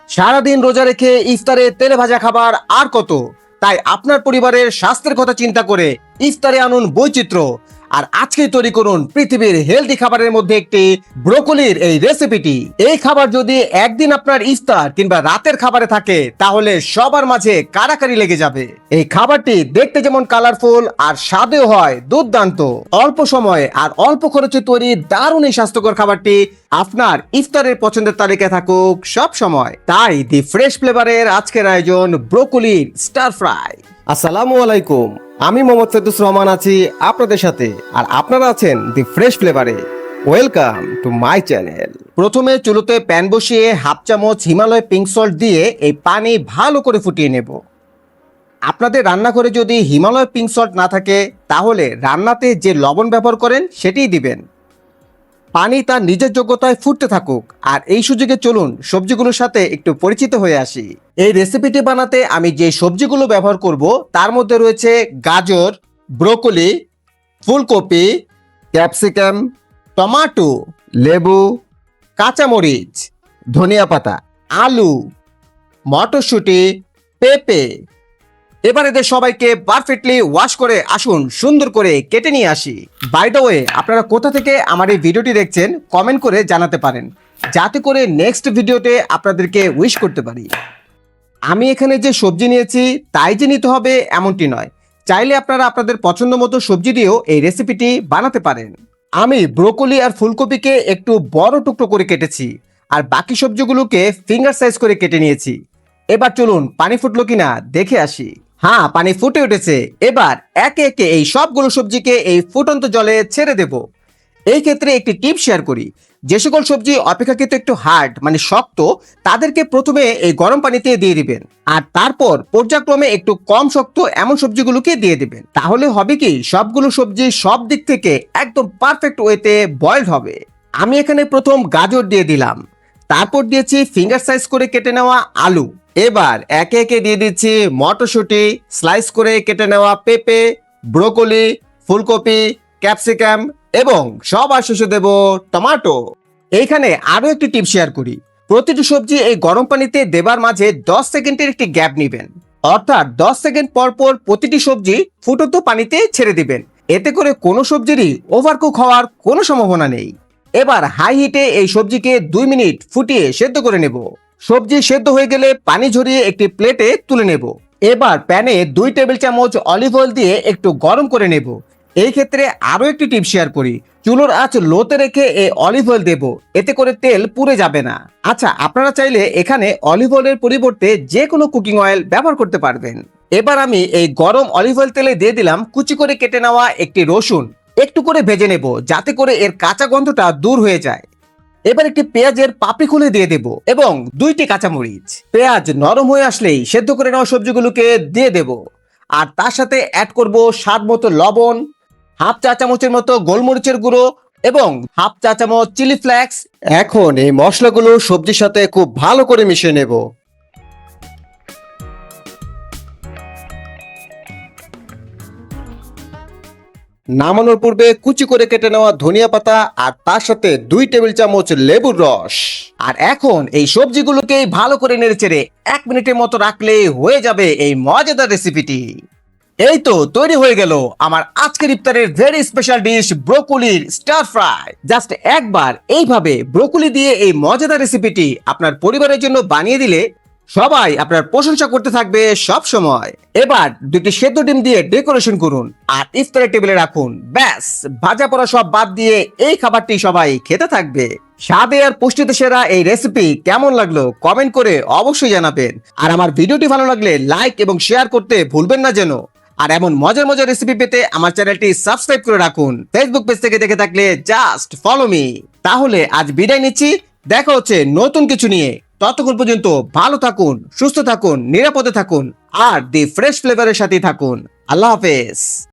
সারাদিন রোজা রেখে ইফতারে তেলে ভাজা খাবার আর কত। তাই আপনার পরিবারের স্বাস্থ্যের কথা চিন্তা করে ইফতারে আনুন বৈচিত্র্য। আর আজকে তৈরি করুন পৃথিবীর হেলদি খাবারের মধ্যে একটি ব্রোকলির এই রেসিপিটি। এই খাবার যদি একদিন আপনার ইফতার কিংবা রাতের খাবারে থাকে তাহলে সবার মাঝে কারাকারি লেগে যাবে। এই খাবারটি দেখতে যেমন কালারফুল আর স্বাদেও হয় দুর্দান্ত। অল্প সময়ে আর অল্প খরচে তৈরি দারুণ এই স্বাস্থ্যকর খাবারটি আপনার ইফতারের পছন্দের তালিকায় থাকুক সব সময়। তাই দি ফ্রেশ ফ্লেভারের আজকের আয়োজন ব্রোকলির স্টার ফ্রাই। আসসালামু আলাইকুম, আমি মোহাম্মদ ফেরদৌস রহমান আছি আপনাদের সাথে, আর আপনারা আছেন দি ফ্রেশ ফ্লেভারে। Welcome to my channel. প্রথমে চুলোতে প্যান বসিয়ে হাফ চামচ হিমালয় পিঙ্ক সল্ট দিয়ে এই পানি ভালো করে ফুটিয়ে নেব। আপনাদের রান্নাঘরে যদি হিমালয় পিঙ্ক সল্ট না থাকে তাহলে রান্নাতে যে লবণ ব্যবহার করেন সেটিই দিবেন। পানি তার নিজের যোগ্যতায় ফুটতে থাকুক, আর এই সুযোগে চলুন সবজিগুলোর সাথে একটু পরিচিত হয়ে আসি। এই রেসিপিটি বানাতে আমি যে সবজিগুলো ব্যবহার করব তার মধ্যে রয়েছে গাজর, ব্রোকলি, ফুলকপি, ক্যাপসিকাম, টমেটো, লেবু, কাঁচামরিচ, ধনিয়া পাতা, আলু, মটরশুঁটি, পেঁপে। এবার এদের সবাইকে পারফেক্টলি ওয়াশ করে আসুন সুন্দর করে কেটে নিয়ে আসি। বাই দ্য ওয়ে, আপনারা কোথা থেকে আমার এই ভিডিওটি দেখছেন কমেন্ট করে জানাতে পারেন, যাতে করে নেক্সট ভিডিওতে আপনাদেরকে উইশ করতে পারি। আমি এখানে যে সবজি নিয়েছি তাই যে নিতে হবে এমনটি নয়, চাইলে আপনারা আপনাদের পছন্দ মতো সবজি দিয়েও এই রেসিপিটি বানাতে পারেন। আমি ব্রোকলি আর ফুলকপিকে একটু বড় টুকরো করে কেটেছি, আর বাকি সবজিগুলোকে ফিঙ্গার সাইজ করে কেটে নিয়েছি। এবার চলুন পানি ফুটলো কিনা দেখে আসি। হ্যাঁ, পানি ফুটে উঠেছে। এবার একে একে এই সবগুলো সবজিকে এই ফুটন্ত জলে ছেড়ে দেব। এই ক্ষেত্রে একটি টিপ শেয়ার করি, যে সকল সবজি অপেক্ষাকৃত একটু হার্ড মানে শক্ত তাদেরকে প্রথমে এই গরম পানিতে দিয়ে দিবেন, আর তারপর পর্যায়ক্রমে একটু কম শক্ত এমন সবজিগুলোকে দিয়ে দিবেন। তাহলে হবে কি, সবগুলো সবজি সব দিক থেকে একদম পারফেক্ট ওয়েতে বয়েলড হবে। আমি এখানে প্রথম গাজর দিয়ে দিলাম, তারপর দিয়েছি ফিঙ্গার সাইজ করে কেটে নেওয়া আলু। এবার একে একে দিয়ে দিচ্ছি মটরশুঁটি, স্লাইস করে কেটে নেওয়া পেঁপে, ব্রোকলি, ফুলকপি, ক্যাপসিকাম এবং সবার শেষে দেব টমেটো। এইখানে আরো একটি টিপ শেয়ার করি, প্রতিটি সবজি এই গরম পানিতে দেবার মাঝে 10 সেকেন্ডের একটি গ্যাপ নেবেন, অর্থাৎ 10 সেকেন্ড পর পর প্রতিটি সবজি ফুটন্ত পানিতে ছেড়ে দিবেন। এতে করে কোনো সবজিরই ওভারকুক হওয়ার কোনো সম্ভাবনা নেই। এবার হাই হিটে এই সবজিকে 2 মিনিট ফুটিয়ে সেদ্ধ করে নেব। সবজি সেদ্ধ হয়ে গেলে পানি ঝরিয়ে একটি প্লেটে তুলে নেব। এবার প্যানে 2 টেবিল চামচ অলিভ অয়েল দিয়ে একটু গরম করে নেব। এই ক্ষেত্রে আরো একটি টিপ শেয়ার করি, চুলোর আঁচ লোতে রেখে এই অলিভ অয়েল দেব, এতে করে তেল পুড়ে যাবে না। আচ্ছা, আপনারা চাইলে এখানে অলিভ অয়েলের পরিবর্তে যে কোনো কুকিং অয়েল ব্যবহার করতে পারবেন। এবার আমি এই গরম অলিভ অয়েল তেলে দিয়ে দিলাম কুচি করে কেটে নেওয়া একটি রসুন। একটু করে ভেজে নেব যাতে করে এর কাঁচা গন্ধটা দূর হয়ে যায়। এবার একটি পেঁয়াজের পাপড়ি খুলে দিয়ে দেব এবং 2টি কাঁচামরিচ। পেঁয়াজ নরম হয়ে আসলেই সেদ্ধ করে নেওয়া সবজিগুলোকে দিয়ে দেব, আর তার সাথে অ্যাড করব স্বাদ মতো লবণ, হাফ চা চামচের মতো গোলমরিচের গুঁড়ো এবং হাফ চা চামচ চিলি ফ্লেক্স। এখন এই মশলাগুলো সবজির সাথে খুব ভালো করে মিশিয়ে নেব। নামানোর পূর্বে কুচি করে কেটে নেওয়া ধনিয়া পাতা আর তার সাথে 2 টেবিল চামচ লেবুর রস। আর এখন এই সবজিগুলোকে ভালো করে নেড়েচেড়ে 1 মিনিটের মতো রাখলে হয়ে যাবে এই মজাদার রেসিপিটি। এই তো তৈরি হয়ে গেল আমার আজকের ইফতারের ভেরি স্পেশাল ডিশ ব্রোকলির স্টার ফ্রাই। জাস্ট একবার এইভাবে ব্রোকলি দিয়ে এই মজাদার রেসিপিটি আপনার পরিবারের জন্য বানিয়ে দিলে সবাই আপনার প্রশংসা করতে থাকবে সব সময়। এবার 2টি সেদ্ধ ডিম দিয়ে ডেকোরেশন করুন আর ইফতারের টেবিলে রাখুন। ব্যাস, ভাজা পড়া সব বাদ দিয়ে এই খাবারটি সবাই খেতে থাকবে। স্বাদে আর পুষ্টিতে সেরা এই রেসিপি কেমন লাগলো কমেন্ট করে অবশ্যই জানাবেন। আর আমার ভিডিওটি ভালো লাগলে লাইক এবং শেয়ার করতে ভুলবেন না যেন। আর এমন মজার মজার রেসিপি পেতে আমার চ্যানেলটি সাবস্ক্রাইব করে রাখুন। ফেসবুক পেজ থেকে দেখে থাকলে জাস্ট ফলো মি। তাহলে আজ বিদায় নিচ্ছি, দেখা হচ্ছে নতুন কিছু নিয়ে। ততক্ষণ পর্যন্ত ভালো থাকুন, সুস্থ থাকুন, নিরাপদে থাকুন আর দি ফ্রেশ ফ্লেভারের সাথে থাকুন। আল্লাহ হাফেজ।